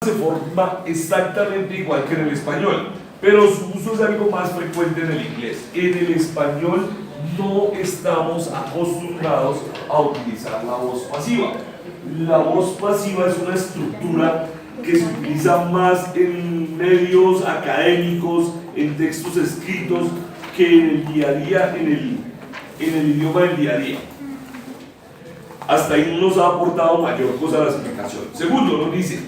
se forma exactamente igual que en el español, pero su uso es algo más frecuente en el inglés. En el español no estamos acostumbrados a utilizar la voz pasiva. La voz pasiva es una estructura que se utiliza más en medios académicos, en textos escritos, que en el día a día, en el idioma del día a día. Hasta ahí no nos ha aportado mayor cosa a la explicación. Segundo, nos dice,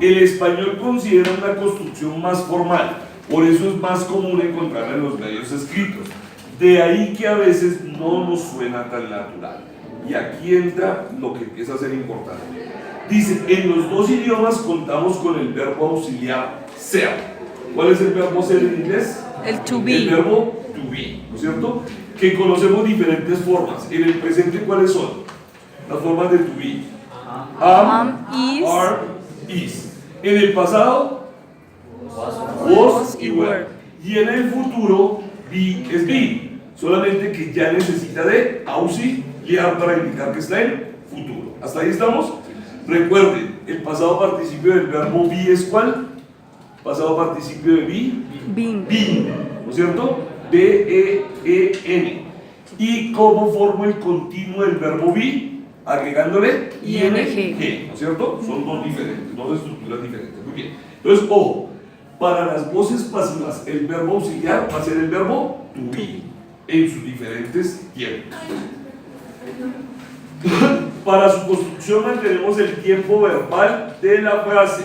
el español considera una construcción más formal, por eso es más común encontrarla en los medios escritos. De ahí que a veces no nos suena tan natural. Y aquí entra lo que empieza a ser importante. Dice, en los dos idiomas contamos con el verbo auxiliar ser. ¿Cuál es el verbo ser en inglés? El to be. El verbo to be, ¿no es cierto? Que conocemos diferentes formas. En el presente, ¿cuáles son? Las formas de to be. Is. Are, is. En el pasado, was y were. Y en el futuro, be es be. Solamente que ya necesita de auxiliar para indicar que está en futuro. ¿Hasta ahí estamos? Recuerden, el pasado participio del verbo be es ¿cuál? Pasado participio de be, Been. been, ¿no es cierto? B-E-E-N. ¿Y cómo formo el continuo del verbo be? Agregándole ing, ¿no es cierto? Son dos diferentes, dos estructuras diferentes. Muy bien. Entonces, ojo, para las voces pasivas, el verbo auxiliar va a ser el verbo to be en sus diferentes tiempos. Para su construcción mantenemos el tiempo verbal de la frase,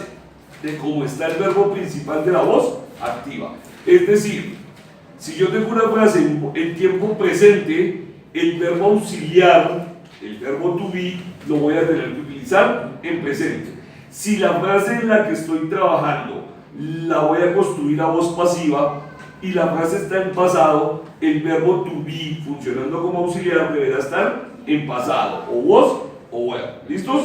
de cómo está el verbo principal de la voz activa. Es decir, si yo tengo una frase en tiempo presente, el verbo auxiliar, el verbo to be, lo voy a tener que utilizar en presente. Si la frase en la que estoy trabajando la voy a construir a voz pasiva y la frase está en pasado, el verbo to be funcionando como auxiliar deberá estar en pasado, o was o were. ¿Listos?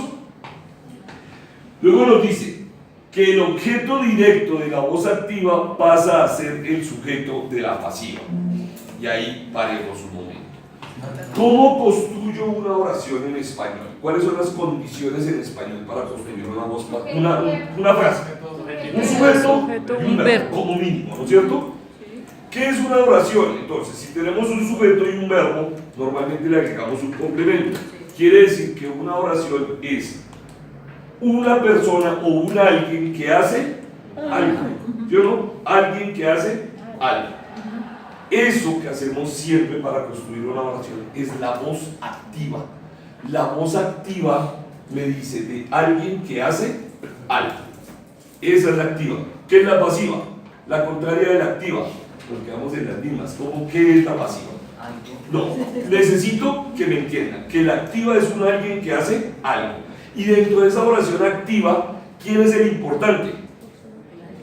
Luego nos dice que el objeto directo de la voz activa pasa a ser el sujeto de la pasiva. Y ahí paremos un momento. ¿Cómo construyo una oración en español? ¿Cuáles son las condiciones en español para construir una voz una frase? Un sujeto y un verbo, como mínimo, ¿no es cierto? ¿Qué es una oración? Entonces, si tenemos un sujeto y un verbo, normalmente le agregamos un complemento. Quiere decir que una oración es una persona o un alguien que hace algo. ¿Sí o no? Alguien que hace algo. Eso que hacemos siempre para construir una oración es la voz activa. La voz activa me dice de alguien que hace algo. Esa es la activa. ¿Qué es la pasiva? La contraria de la activa. Nos quedamos en las mismas. ¿Cómo qué es la pasiva? No, necesito que me entiendan que la activa es un alguien que hace algo. Y dentro de esa oración activa, ¿quién es el importante?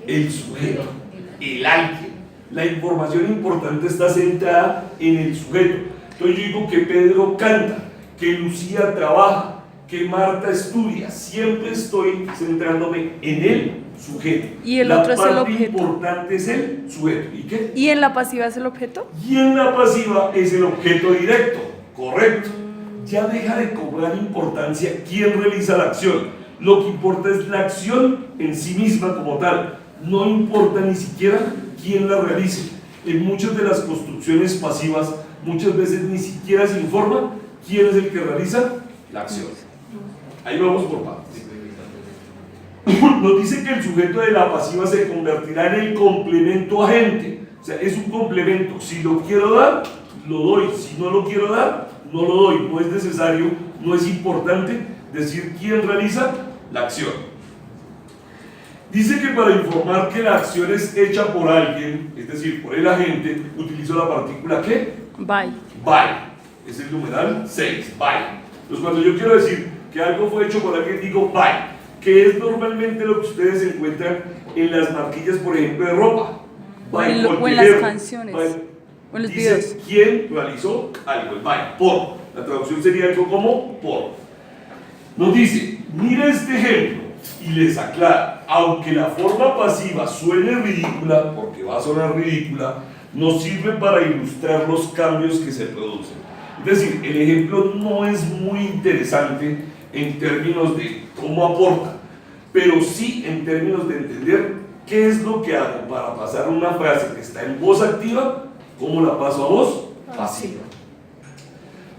El sujeto, el alguien. La información importante está centrada en el sujeto. Entonces yo digo que Pedro canta, que Lucía trabaja, que Marta estudia. Siempre estoy centrándome en el sujeto. Y el otro es el objeto. La parte importante es el sujeto. ¿Y qué? ¿Y en la pasiva es el objeto? Y en la pasiva es el objeto directo. Correcto. Ya deja de cobrar importancia quién realiza la acción. Lo que importa es la acción en sí misma como tal. No importa ni siquiera quién la realice. En muchas de las construcciones pasivas, muchas veces ni siquiera se informa quién es el que realiza la acción. Ahí vamos por partes. Nos dice que el sujeto de la pasiva se convertirá en el complemento agente. O sea, es un complemento. Si lo quiero dar, lo doy. Si no lo quiero dar, no lo doy. No es necesario, no es importante decir quién realiza la acción. Dice que para informar que la acción es hecha por alguien, es decir, por el agente, utilizo la partícula ¿qué? By. By. Es el numeral 6, by. Entonces cuando yo quiero decir que algo fue hecho por alguien, digo by, que es normalmente lo que ustedes encuentran en las marquillas, por ejemplo, de ropa. By, o en las canciones, o en los dice videos. quién realizó algo, el by, por. La traducción sería algo como por. Nos dice, mira este ejemplo y les aclara, aunque la forma pasiva suene ridícula, porque va a sonar ridícula, nos sirve para ilustrar los cambios que se producen. Es decir, el ejemplo no es muy interesante en términos de cómo aporta, pero sí en términos de entender qué es lo que hago para pasar una frase que está en voz activa, cómo la paso a voz pasiva.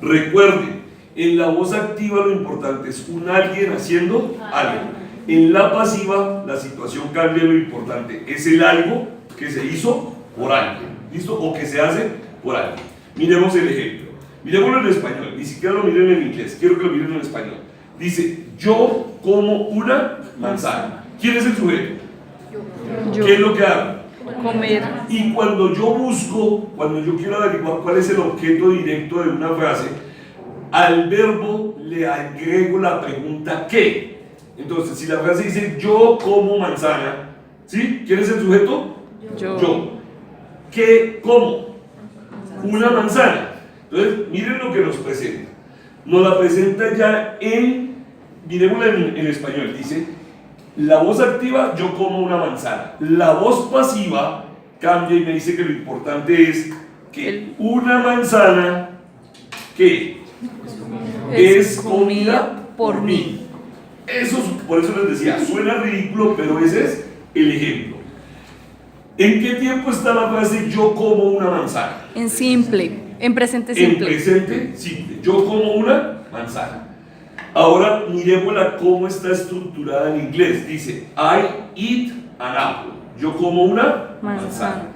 Recuerden, en la voz activa lo importante es un alguien haciendo algo. En la pasiva la situación cambia, lo importante es el algo que se hizo por alguien, ¿listo? O que se hace por alguien. Miremos el ejemplo. Miremoslo en español, ni siquiera lo miren en inglés, quiero que lo miren en español. Dice, yo como una manzana. ¿Quién es el sujeto? Yo. ¿Qué es lo que hago? Comer. Y cuando yo busco, cuando yo quiero averiguar cuál es el objeto directo de una frase, al verbo le agrego la pregunta ¿qué? Entonces, si la frase dice yo como manzana, ¿sí? ¿Quién es el sujeto? Yo. ¿Qué como? Una manzana. Entonces, miren lo que nos presenta. Nos la presenta ya miremosla en español, dice, la voz activa, yo como una manzana. La voz pasiva cambia y me dice que lo importante es que una manzana que es comida por mí. Por eso les decía, suena ridículo, pero ese es el ejemplo. ¿En qué tiempo está la frase yo como una manzana? En simple, en presente simple. En presente simple, yo como una manzana. Ahora miremosla cómo está estructurada en inglés. Dice, I eat an apple. Yo como una manzana.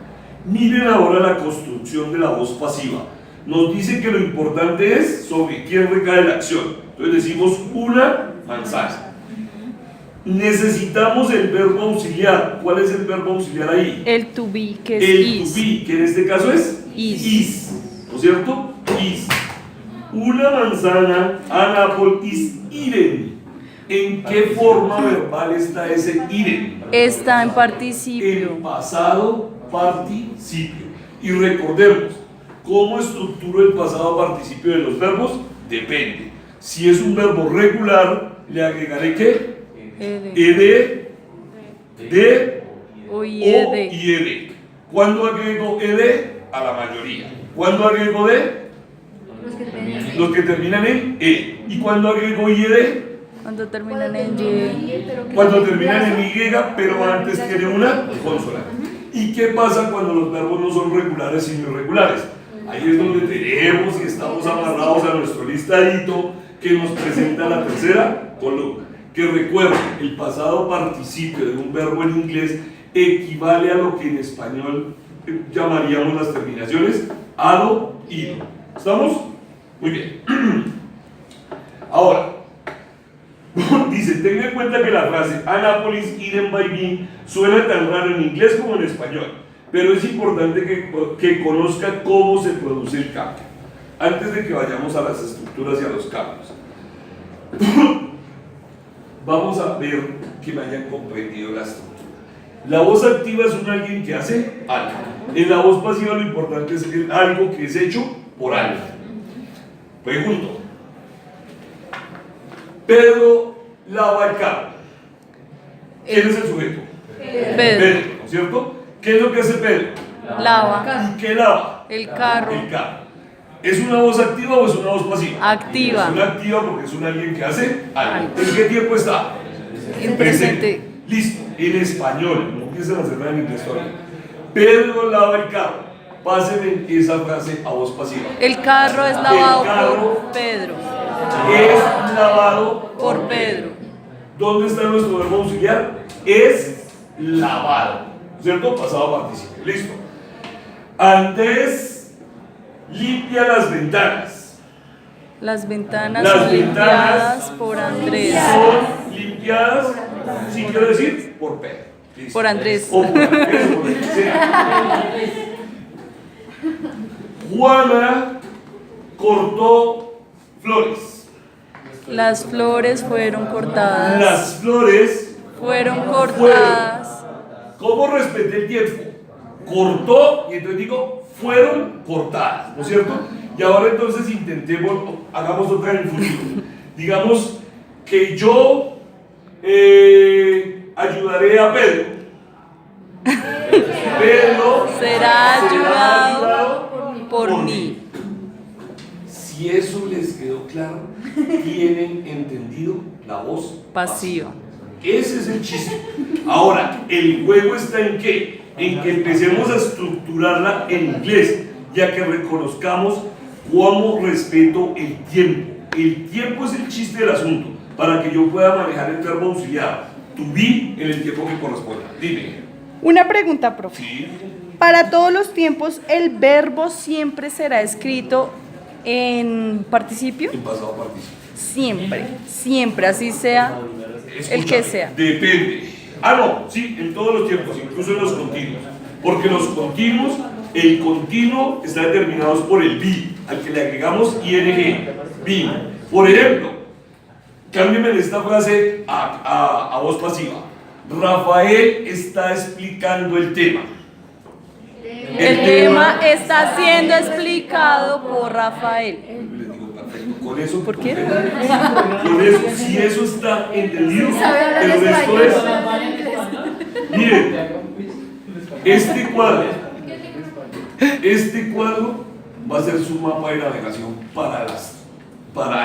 Miren ahora la construcción de la voz pasiva. Nos dice que lo importante es sobre quién recae la acción. Entonces decimos una manzana. Necesitamos el verbo auxiliar. ¿Cuál es el verbo auxiliar ahí? El to be, que es El is. to be, que en este caso es Is. ¿no es cierto? Is. Una manzana, an apple is eaten. ¿En qué forma verbal está ese eaten? Está en participio. En pasado participio. Y recordemos, ¿cómo estructuro el pasado participio de los verbos? Depende. Si es un verbo regular, le agregaré ¿qué? Ed, de, o y ed. ¿Cuándo agrego ed? A la mayoría. ¿Cuándo agrego de? Los que terminan en e. ¿Y cuándo agrego id? Cuando terminan en y. Cuando terminan en y, pero antes tiene una consonante. ¿Y qué pasa cuando los verbos no son regulares sino irregulares? Ahí es donde tenemos y estamos amarrados a nuestro listadito que nos presenta la tercera columna. Que recuerden, el pasado participio de un verbo en inglés equivale a lo que en español llamaríamos las terminaciones ado, ido. ¿Estamos? Muy bien. Ahora, dice, tenga en cuenta que la frase Annapolis eaten by me suena tan raro en inglés como en español, pero es importante que conozca cómo se produce el cambio, antes de que vayamos a las estructuras y a los cambios. Vamos a ver que me hayan comprendido la estructura. La voz activa es un alguien que hace algo. En la voz pasiva lo importante es algo que es hecho por alguien. Pregunto. Pedro lava el carro. ¿Quién es el sujeto? Pedro. ¿no es cierto? ¿Qué es lo que hace Pedro? Lava. ¿Y qué lava? El carro. El carro. ¿Es una voz activa o es una voz pasiva? Activa. Es una activa porque es un alguien que hace algo. ¿En qué tiempo está? En presente. Listo. En español. No empiecen a hacerla en inglés todavía. Pedro lava el carro. Pásenme esa frase a voz pasiva. El carro es lavado El carro por Pedro. es lavado Por Pedro. ¿Dónde está nuestro verbo auxiliar? Es lavado. ¿Cierto? Pasado participio. Listo. Andrés limpia las ventanas. Las ventanas Las son limpiadas ventanas por Andrés. Son limpiadas, sí quiero decir, por Pedro. Listo. Por Andrés. O por Andrés, o por el que sea. Juana cortó flores. Las flores fueron cortadas. Las flores Fueron cortadas. ¿Cómo respeté el tiempo? Cortó, y entonces digo, fueron cortadas, ¿no es cierto? Y ahora entonces intentemos, hagamos otra en el futuro. Digamos que yo ayudaré a Pedro. Pedro Será ayudado por mí. Si eso les quedó claro, tienen entendido la voz Pasiva. Ese es el chiste. Ahora, el juego está en qué? En que empecemos a estructurarla en inglés, ya que reconozcamos cómo respeto el tiempo. El tiempo es el chiste del asunto, para que yo pueda manejar el verbo auxiliar, to be, en el tiempo que corresponda. Dime. Una pregunta, profe. Sí. Para todos los tiempos, ¿el verbo siempre será escrito en participio? En pasado participio. Siempre, siempre, así sea el que sea. Depende. No, sí, en todos los tiempos, incluso en los continuos. Porque los continuos, el continuo está determinado por el be, al que le agregamos ing, be. Por ejemplo, cámbiame en esta frase a voz pasiva. Rafael está explicando el tema. El tema está siendo explicado por Rafael. Les digo, perfecto. Con eso, ¿Por qué? Con eso, si eso está entendido, el resto es. Miren, este cuadro va a ser su mapa de navegación para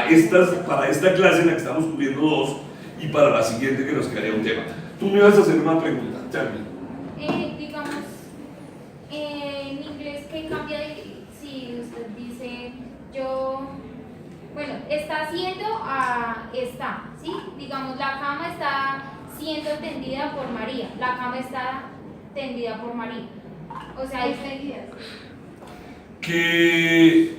esta clase en la que estamos cubriendo dos y para la siguiente que nos quedaría un tema. Tú me vas a hacer una pregunta, Charlie. Digamos, en inglés, ¿qué cambia si usted dice bueno, está haciendo a está, ¿sí? Digamos, la cama está siendo tendida por María, la cama está tendida por María. O sea, hay tendidas. Que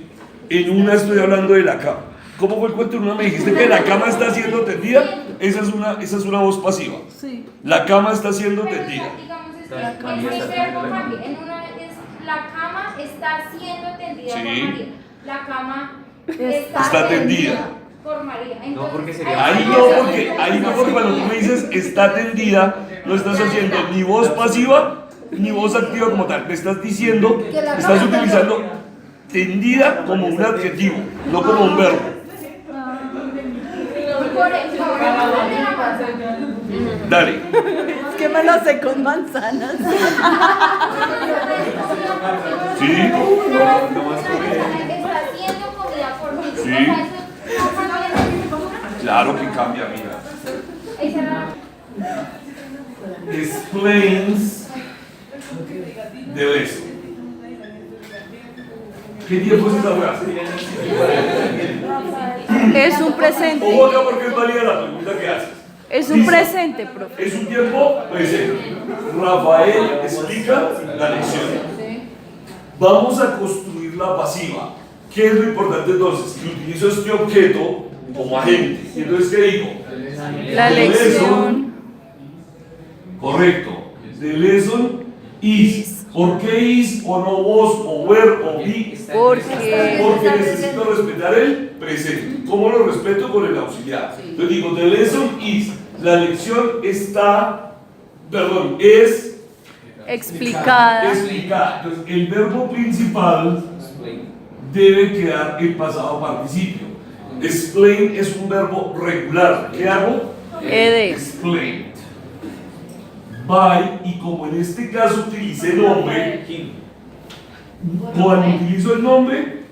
en una estoy hablando de la cama. ¿Cómo fue el cuento? En una me dijiste que la cama está siendo tendida. Esa es una voz pasiva. Sí. La cama está siendo Pero, tendida. digamos, el verbo cambia. En una es la cama está siendo tendida Sí. por María. La cama Está tendida. por María. Entonces, No, porque sería- Ahí no porque cuando tú me dices está tendida, no estás haciendo ni voz pasiva ni voz activa como tal. Me estás diciendo, estás utilizando tendida como un adjetivo, no como un verbo. Por eso, Dale. Es que me lo sé con manzanas. Sí. está siendo comida por mí. Sí. O sea, eso no cambia. Claro que cambia, mira. Esa era Explains the lesson. ¿Qué tiempo es esa frase? Es un presente. Ojo acá porque es válida la pregunta que haces. Es un Dice, presente, profe. es un tiempo presente. Rafael explica la lección. Vamos a construir la pasiva. ¿Qué es lo importante entonces? Que utilizo este objeto como agente. Y entonces, ¿qué digo? La The lección Correcto. The lesson is. ¿Por qué is o no was o were o be? Porque necesito respetar el presente. ¿Cómo lo respeto? Con el auxiliar. Entonces digo, the lesson is. La lección es explicada. explicada. Entonces, el verbo principal debe quedar en pasado participio. Explain es un verbo regular. ¿Qué hago? Ed. Explained. By, y como en este caso utilicé nombre, cuando utilizo el nombre,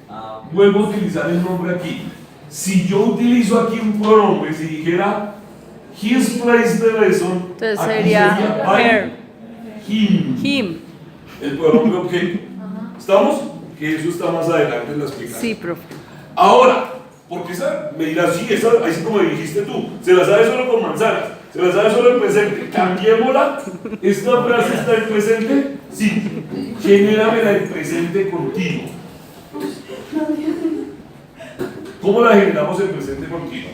vuelvo a utilizar el nombre aquí. Si yo utilizo aquí un pronombre, si dijera he explains the lesson, Entonces aquí sería by her. him, Him. el pronombre objeto. ¿Estamos? Que eso está más adelante en la explicación. Sí, profe. Ahora, porque esa me dirás, sí, esa, así como dijiste tú, se la sabe solo con manzanas, se la sabe solo en presente. Cambiémosla, esta frase está en presente, sí, genéramela en presente continuo. ¿Cómo la generamos en presente continuo?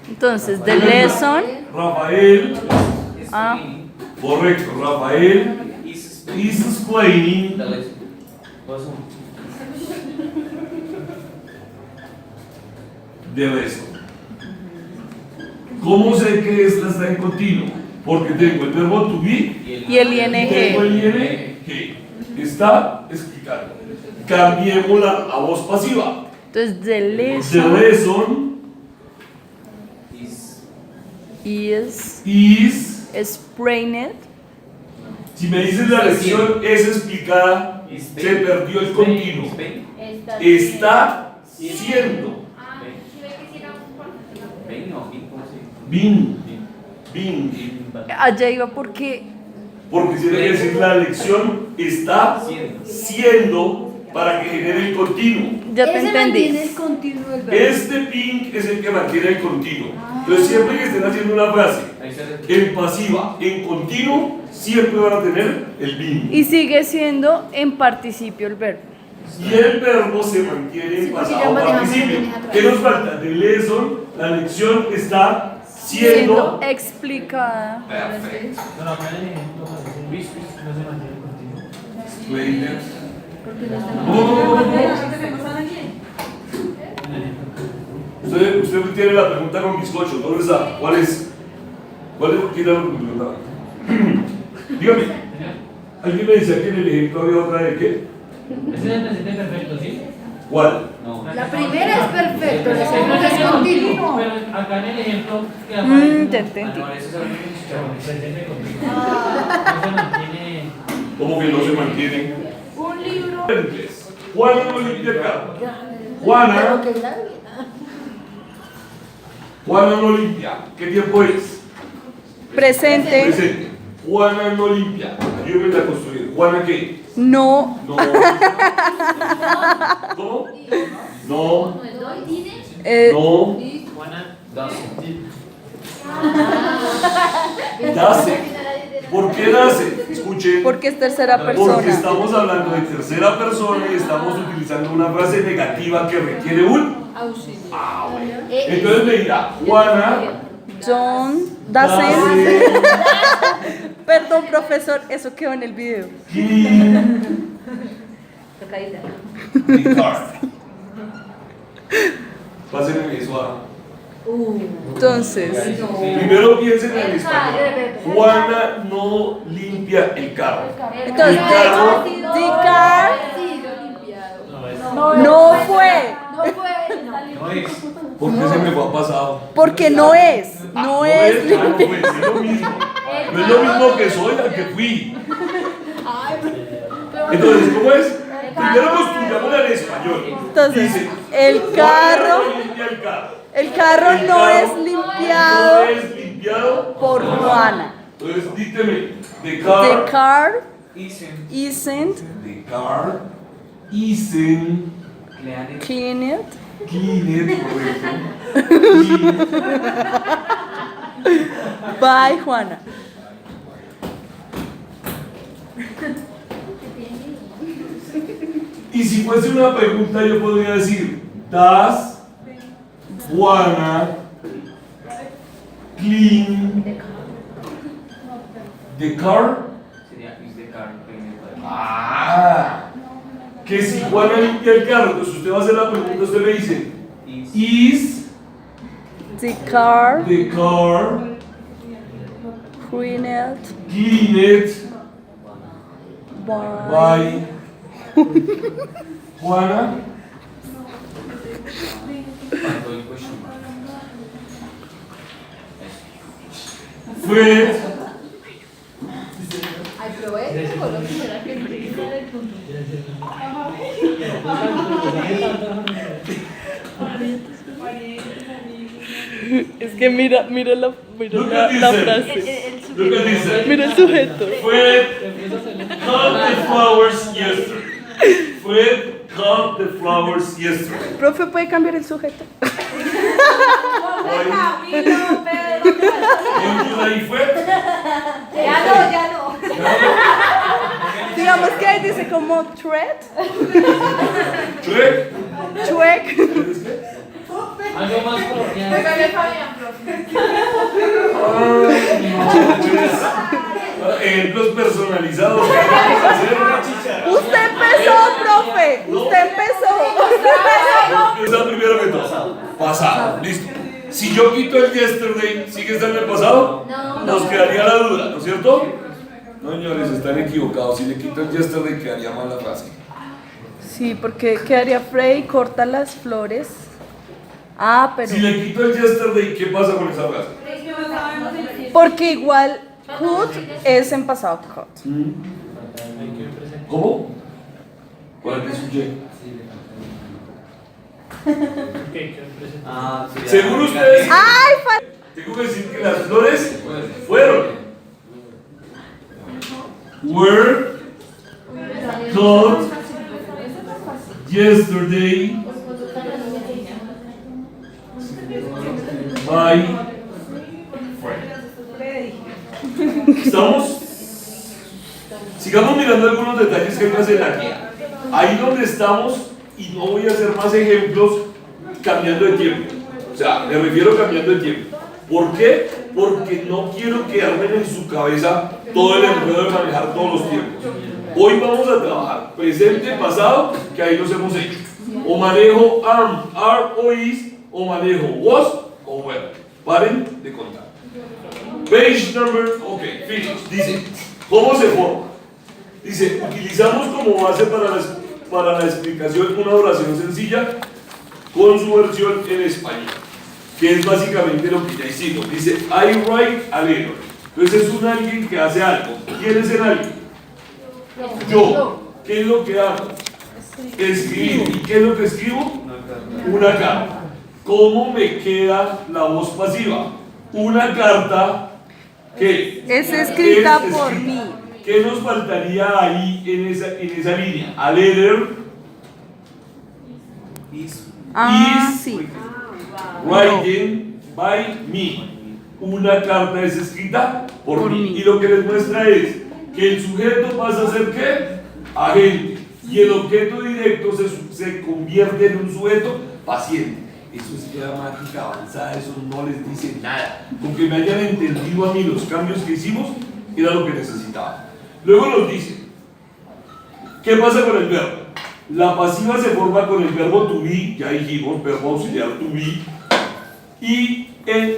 Entonces, the lesson. Rafael, Ah, correcto, Rafael is explaining the lesson. ¿Cómo sé que esta está en continuo? Porque tengo el verbo to be y el tengo ing. el ing. Está explicando. Cambiémosla a voz pasiva. Entonces, the The lesson lesson is is. explained. Si me dices la lección es explicada, se perdió el continuo. Está siendo. si ve que si era un Being. Being. Allá iba porque Porque tiene que decir la lección está siendo para que genere el continuo. ya te Ese entendí. mantiene el continuo del verbo. Este being es el que mantiene el continuo. Entonces siempre que estén haciendo una frase en pasiva, en continuo, siempre van a tener el being. Y sigue siendo en participio el verbo. Y el verbo se mantiene en Sí, porque pasado ya manejamos participio. bien atrás. ¿Qué nos falta? The lesson, la lección está Siendo siendo explicada. perfecto. Pero acá en el ejemplo parece no se mantiene el continuo. Explain. Porque no está Usted tiene la pregunta con bizcocho, ¿dónde está? ¿Cuál es? ¿Quién era lo que me preguntaba? Dígame, ¿alguien me decía que en el ejemplo había otra de qué? Ese es el presente perfecto, ¿sí? ¿Cuál? La primera es perfecto, la segunda es continuo. Pero acá en el ejemplo que Ya entendí. presente continuo. No se mantiene. ¿Cómo que no se mantiene? Un libro. En inglés. Juana no limpia el carro. Juana no limpia. ¿Qué tiempo es? Presente. Presente. Juana no limpia. Ayúdenme a construir. ¿Juana qué? No. No. ¿Cómo? No. No. Juana Nace. ¿Por qué nace? Escuchen. Porque es tercera Porque persona. estamos hablando de tercera persona y estamos utilizando una frase negativa que requiere un Auxilio. bueno. Entonces me dirá, Juana John nace doesn't. Perdón, profesor, eso quedó en el video. clean the car. Pásenme eso a... Entonces, Primero piensen en el español. Juana no limpia el carro. entonces, El carro the car no es. no fue. No fue. No es. ¿Por qué se me fue a pasado? Porque no es. No es. no fue, es lo mismo. No es lo mismo que soy al que fui. Entonces, ¿cómo es? Primero construyámosla en español. Entonces, Dice, el Juana carro. no limpia el carro. El carro El no carro es limpiado No es limpiado por Juana. Entonces, díteme, the The car car Isn't. isn't The car isn't cleaned cleaned, correcto. by Juana. Y si fuese una pregunta, yo podría decir, ¿does Juana clean the car? Sería is the car cleaned by. Ah, que si Juana limpia el carro, entonces usted va a hacer la pregunta, usted me dice, ¿is The car the car cleaned cleaned by by Juana? Fred Ay, pero este fue lo que era que utiliza el punto. Es que mira la Look at this. frase. Look at this. Mira el sujeto. Fred cut the flowers yesterday. Fred cut the flowers yesterday. Profe, ¿puede cambiar el sujeto? Why? ¿Y ahí Fred? Ya no. Digamos que ahí dice como thread, Fred. chuec. Algo más coloquial. Ejemplos personalizados. Usted empezó, profe. Usted empezó. ¿Qué es la primera meta? Pasado. Listo. Si yo quito el yesterday, ¿sigue estando en el pasado? No. Nos quedaría la duda, ¿no es cierto? No, señores, están equivocados. Si le quito el yesterday, quedaría mal la frase. Sí, porque quedaría Freddy corta las flores. Ah, pero Si le quito el yesterday, ¿qué pasa con esa frase? porque igual cut es en pasado cut. ¿Cómo? ¿Cuál es su ye? Ok, quedó presente. Según ustedes, Ay, Tengo que decir que las flores fueron. Were caught yesterday by Fred. ¿Estamos? Sigamos mirando algunos detalles que hay que hacer aquí. Ahí donde estamos, y no voy a hacer más ejemplos cambiando de tiempo. O sea, me refiero cambiando de tiempo. ¿Por qué? Porque no quiero quedarme en su cabeza todo el enredo de manejar todos los tiempos. Hoy vamos a trabajar presente, pasado, que ahí los hemos hecho. O manejo am, are o is, o manejo was o were. Paren de contar. Page number, ok, finish. Dice, ¿cómo se forma? Dice, utilizamos como base para la explicación una oración sencilla con su versión en español, que es básicamente lo que ya hicimos. Dice, I write a letter. Entonces es un alguien que hace algo. ¿Quién es el alguien? Yo. ¿Qué es lo que hago? Escribo. ¿Y qué es lo que escribo? Una carta. ¿Cómo me queda la voz pasiva? Una carta que Es escrita por mí. ¿Qué nos faltaría ahí en esa línea? A letter is Sí. written by me. Una carta es escrita por Por mí. mí. Y lo que les muestra es que el sujeto pasa a ser ¿qué? Agente. Y el objeto directo se convierte en un sujeto paciente. Eso es gramática avanzada, eso no les dice nada. Con que me hayan entendido a mí los cambios que hicimos, era lo que necesitaba. Luego nos dice, ¿qué pasa con el verbo? La pasiva se forma con el verbo to be, ya dijimos, verbo auxiliar to be, y en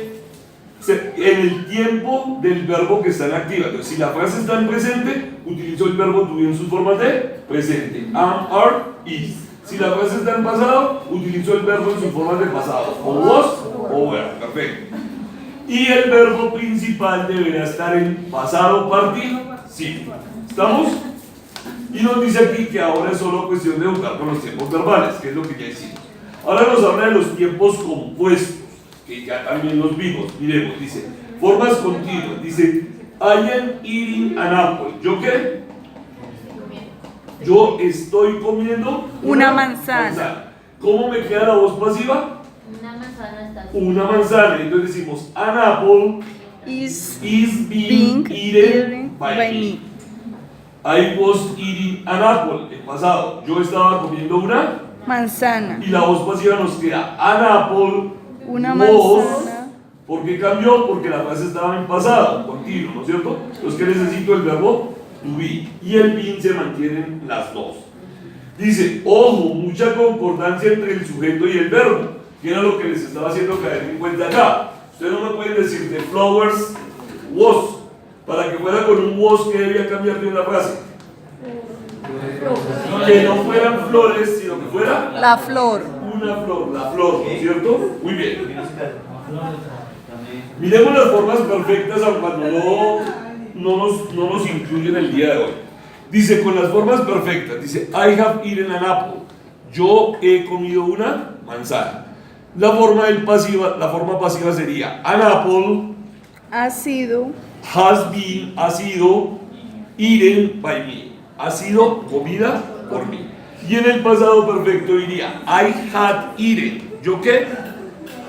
el tiempo del verbo que está en activa. Entonces, si la frase está en presente, utilizo el verbo to be en sus formas de presente. Am, are, is. Si la frase está en pasado, utilizo el verbo en sus formas de pasado. O was o were. Perfecto. Y el verbo principal deberá estar en pasado participio. ¿Estamos? Y nos dice aquí que ahora es solo cuestión de jugar con los tiempos verbales, que es lo que ya hicimos. Ahora nos habla de los tiempos compuestos, que ya también los vimos. Miremos, dice, formas continuas. Dice, I am eating an apple. ¿Yo qué? Yo estoy comiendo Una manzana. ¿Cómo me queda la voz pasiva? Una manzana está. Una manzana. Entonces decimos, an apple Is is being being eaten eaten by by me. me. I was eating an apple. En pasado, yo estaba comiendo una Manzana. y la voz pasiva nos queda an apple Una was. manzana. ¿Por qué cambió? Porque la frase estaba en pasado, continuo, ¿no es cierto? Entonces, ¿qué necesito? El verbo to be. Y el being se mantienen las dos. Dice, ojo, mucha concordancia entre el sujeto y el verbo, que era lo que les estaba haciendo caer en cuenta acá. Ustedes no me pueden decir the flowers was. Para que fuera con un was, que debía cambiar de una frase. Que no fueran flores, sino que fuera La flor. una flor, la flor, ¿no es cierto? Muy bien. Miremos las formas perfectas, aunque no nos incluyen el día de hoy. Dice, con las formas perfectas, dice, I have eaten an apple. Yo he comido una manzana. La forma pasiva sería, an apple Ha sido. has been, ha sido, eaten by me. Ha sido comida por mí. Y en el pasado perfecto diría, I had eaten. ¿Yo qué?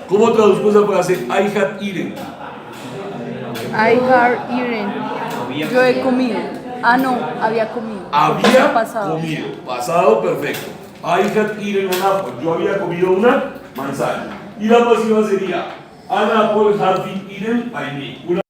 ¿Cómo traduzco esa frase? I had eaten. I have eaten. Yo he comido. Ah, no, había comido. Había Pasado. comido. Pasado perfecto. I had eaten an apple. Yo había comido una manzana. Y la pasiva sería, an apple had been eaten by me.